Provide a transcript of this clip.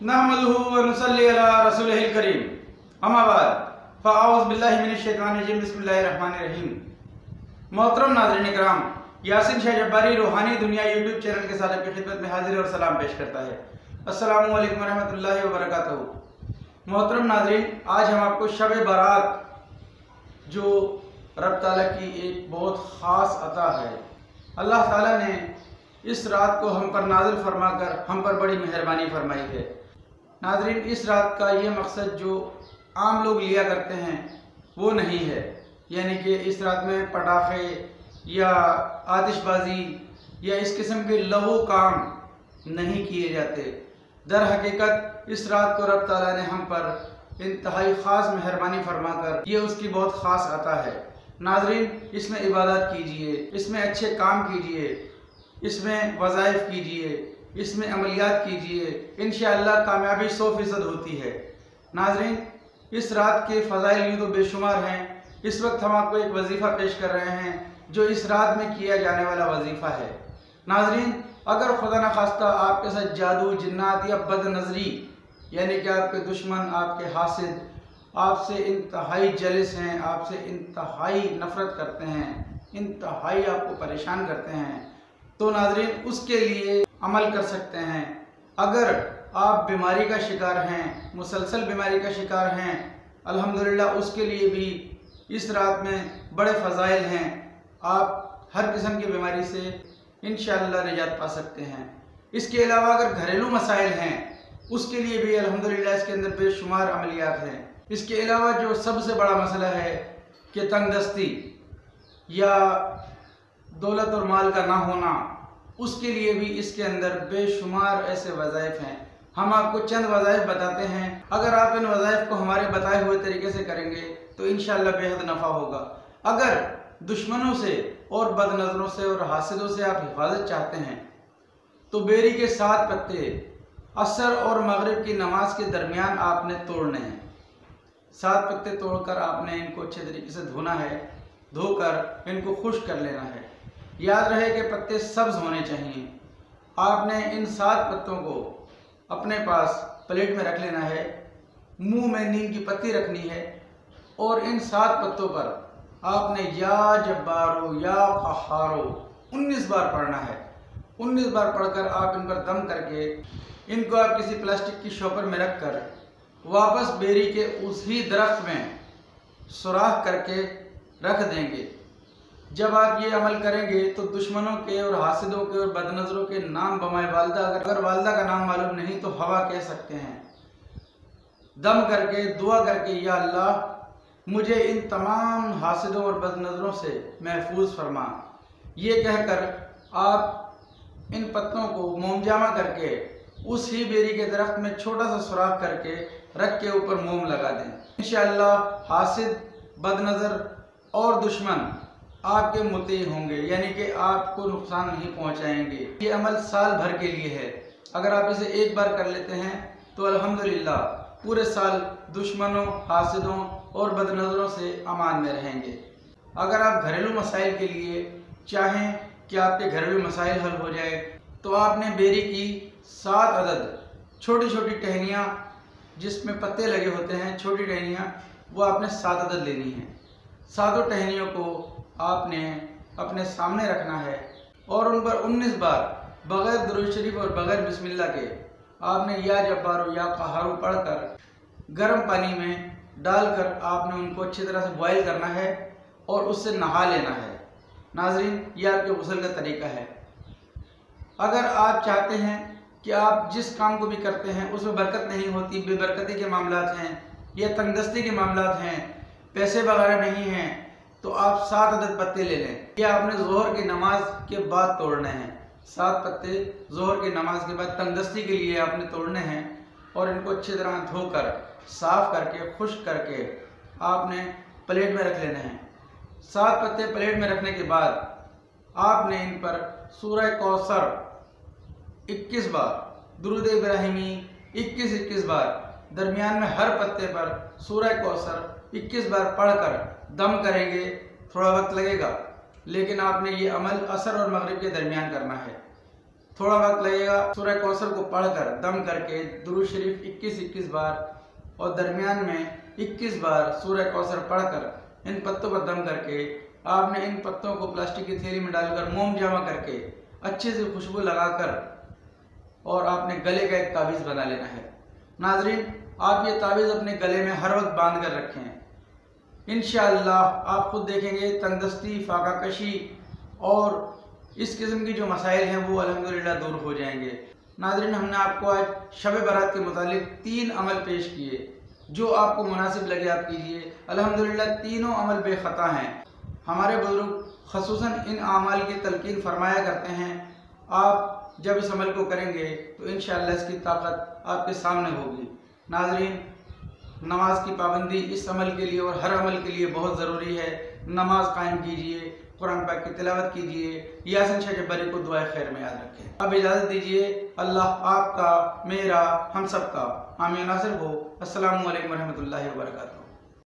नहमदुहु व नुसल्ली अला रसूलिहिल करीम। अम्मा बाद फ़अऊज़ु बिल्लाहि मिनश शैतानिर रजीम। बिस्मिल्लाहिर रहमानिर रहीम। मोहतरम नाज़रीन इकराम, यासीन शाह जब्बारी रूहानी दुनिया यूट्यूब चैनल के साथ आपकी खिदमत में हाजिर और सलाम पेश करता है। अस्सलामु अलैकुम व रहमतुल्लाहि व बरकातहू। मोहतरम नाज़रीन, आज हम आपको शब बारात जो रब ताला की एक बहुत ख़ास अता है, अल्लाह ताला ने इस रात को हम पर नाज़िल फरमाकर हम पर बड़ी मेहरबानी फरमाई है। नाज़रीन, इस रात का ये मकसद जो आम लोग लिया करते हैं वो नहीं है, यानी कि इस रात में पटाखे या आतिशबाजी या इस किस्म के लहू काम नहीं किए जाते। दर हकीकत इस रात को रब ताला ने हम पर इंतहाई ख़ास मेहरबानी फरमाकर ये उसकी बहुत ख़ास अता है। नाज़रीन, इसमें इबादत कीजिए, इसमें अच्छे काम कीजिए, इसमें वज़ाइफ कीजिए, इसमें अमलियात कीजिए, इंशाअल्लाह कामयाबी 100% होती है। नाज़रीन, इस रात के फ़ज़ाइल यूँ तो बेशुमार हैं। इस वक्त हम आपको एक वजीफ़ा पेश कर रहे हैं जो इस रात में किया जाने वाला वजीफ़ा है। नाज़रीन, अगर खुदा न खास्ता आपके साथ जादू, जिन्नात या बदनज़री, यानी कि आपके दुश्मन, आपके हासिद आपसे इंतहाई जलिस हैं, आपसे इंतहाई नफ़रत करते हैं, इंतहाई आपको परेशान करते हैं, तो नाज़रीन उसके लिए अमल कर सकते हैं। अगर आप बीमारी का शिकार हैं, मुसलसल बीमारी का शिकार हैं, अल्हम्दुलिल्लाह उसके लिए भी इस रात में बड़े फ़ज़ाइल हैं। आप हर किस्म की बीमारी से इंशाअल्लाह निजात पा सकते हैं। इसके अलावा अगर घरेलू मसाइल हैं उसके लिए भी अल्हम्दुलिल्लाह इसके अंदर बेशुमार अमलियात हैं। इसके अलावा जो सबसे बड़ा मसला है कि तंगदस्ती या दौलत और माल का ना होना, उसके लिए भी इसके अंदर बेशुमार ऐसे वज़ाइफ हैं। हम आपको चंद वज़ाइफ बताते हैं। अगर आप इन वज़ाइफ को हमारे बताए हुए तरीके से करेंगे तो इंशाअल्लाह बेहद नफ़ा होगा। अगर दुश्मनों से और बदनज़रों से और हासिदों से आप हिफाजत चाहते हैं तो बेरी के 7 पत्ते असर और मगरिब की नमाज के दरमियान आपने तोड़ने हैं। 7 पत्ते तोड़कर आपने इनको अच्छे तरीके से धोना है, धोकर इनको खुश्क कर लेना है। याद रहे कि पत्ते सब्ज होने चाहिए। आपने इन 7 पत्तों को अपने पास प्लेट में रख लेना है, मुंह में नीम की पत्ती रखनी है और इन 7 पत्तों पर आपने या जब्बारो या क़हारो 19 बार पढ़ना है। 19 बार पढ़कर आप इन पर दम करके इनको आप किसी प्लास्टिक की शॉपर में रखकर वापस बेरी के उसी दरख्त में सुराख करके रख देंगे। जब आप ये अमल करेंगे तो दुश्मनों के और हासिदों के और बदनज़रों के नाम बमाए वालदा, अगर वालदा का नाम मालूम नहीं तो हवा कह सकते हैं, दम करके दुआ करके या अल्लाह मुझे इन तमाम हासिदों और बदनज़रों से महफूज फरमा। ये कहकर आप इन पत्तों को मोमजामा करके उसी बेरी के दरख्त में छोटा सा सुराख करके रख के ऊपर मोम लगा दें। इंशाअल्लाह हासिद, बदनज़र और दुश्मन आपके मुती होंगे, यानी कि आपको नुकसान नहीं पहुंचाएंगे। ये अमल साल भर के लिए है। अगर आप इसे एक बार कर लेते हैं तो अल्हम्दुलिल्लाह पूरे साल दुश्मनों, हासिदों और बदनज़रों से अमान में रहेंगे। अगर आप घरेलू मसाइल के लिए चाहें कि आपके घरेलू मसाइल हल हो जाए तो आपने बेरी की 7 अदद छोटी छोटी टहनियाँ जिसमें पत्ते लगे होते हैं, छोटी टहनियाँ, वो आपने 7 अदद लेनी है। 7 टहनियों को आपने अपने सामने रखना है और उन पर 19 बार बग़ैर दुरूद शरीफ और बग़ैर बिस्मिल्लाह के आपने या जब्बारो या क़हारो पढ़कर गर्म पानी में डालकर आपने उनको अच्छी तरह से बॉयल करना है और उससे नहा लेना है। नाज़रीन, ये आपके गुस्ल का तरीका है। अगर आप चाहते हैं कि आप जिस काम को भी करते हैं उसमें बरकत नहीं होती, बेबरकती के मामलात हैं या तंगदस्ती के मामलात हैं, पैसे वगैरह नहीं हैं, तो आप 7 अदद पत्ते ले लें। ये आपने ज़ोहर की नमाज के बाद तोड़ने हैं। 7 पत्ते ज़ोहर की नमाज के बाद तंगदस्ती के लिए आपने तोड़ने हैं और इनको अच्छी तरह धोकर साफ़ करके खुश्क करके आपने प्लेट में रख लेने हैं। 7 पत्ते प्लेट में रखने के बाद आपने इन पर सूरह कौसर 21 बार, दुरूद इब्राहिमी 21 बार, दरमियान में हर पत्ते पर सूरह कौसर 21 बार पढ़कर दम करेंगे। थोड़ा वक्त लगेगा लेकिन आपने ये अमल असर और मगरिब के दरमियान करना है। थोड़ा वक्त लगेगा। सूरह कौसर को पढ़कर दम करके दुरूद शरीफ 21-21 बार और दरमियान में 21 बार सूरह कौसर पढ़कर इन पत्तों पर दम करके आपने इन पत्तों को प्लास्टिक की थैली में डालकर मोम जमा करके अच्छे से खुशबू लगाकर और आपने गले का एक तावीज़ बना लेना है। नाजरीन, आप ये तावीज़ अपने गले में हर वक्त बांध कर रखें। इंशाअल्लाह आप खुद देखेंगे तंदुरुस्ती, फाकाकशी और इस किस्म की जो मसाइल हैं वो अल्हम्दुलिल्लाह दूर हो जाएंगे। नाज़रीन, हमने आपको आज शब बारात के मुतालिक 3 अमल पेश किए, जो आपको मुनासिब लगे आप कीजिए। अल्हम्दुलिल्लाह तीनों अमल बेखता हैं। हमारे बुजुर्ग ख़ुसूसन इन अमाल की तलकीन फरमाया करते हैं, आप जब इस अमल को करेंगे तो इंशाअल्लाह इसकी ताकत आपके सामने होगी। नाज़रीन, नमाज की पाबंदी इस अमल के लिए और हर अमल के लिए बहुत ज़रूरी है। नमाज कायम कीजिए, कुरान पाक की तिलावत कीजिए, यासीन शाह जब्बारी को दुआ खैर में याद रखें। अब इजाज़त दीजिए। अल्लाह आपका, मेरा, हम सब का हामी नासिर हो। अस्सलामु अलैकुम रहमतुल्लाहि व बरकातुहू।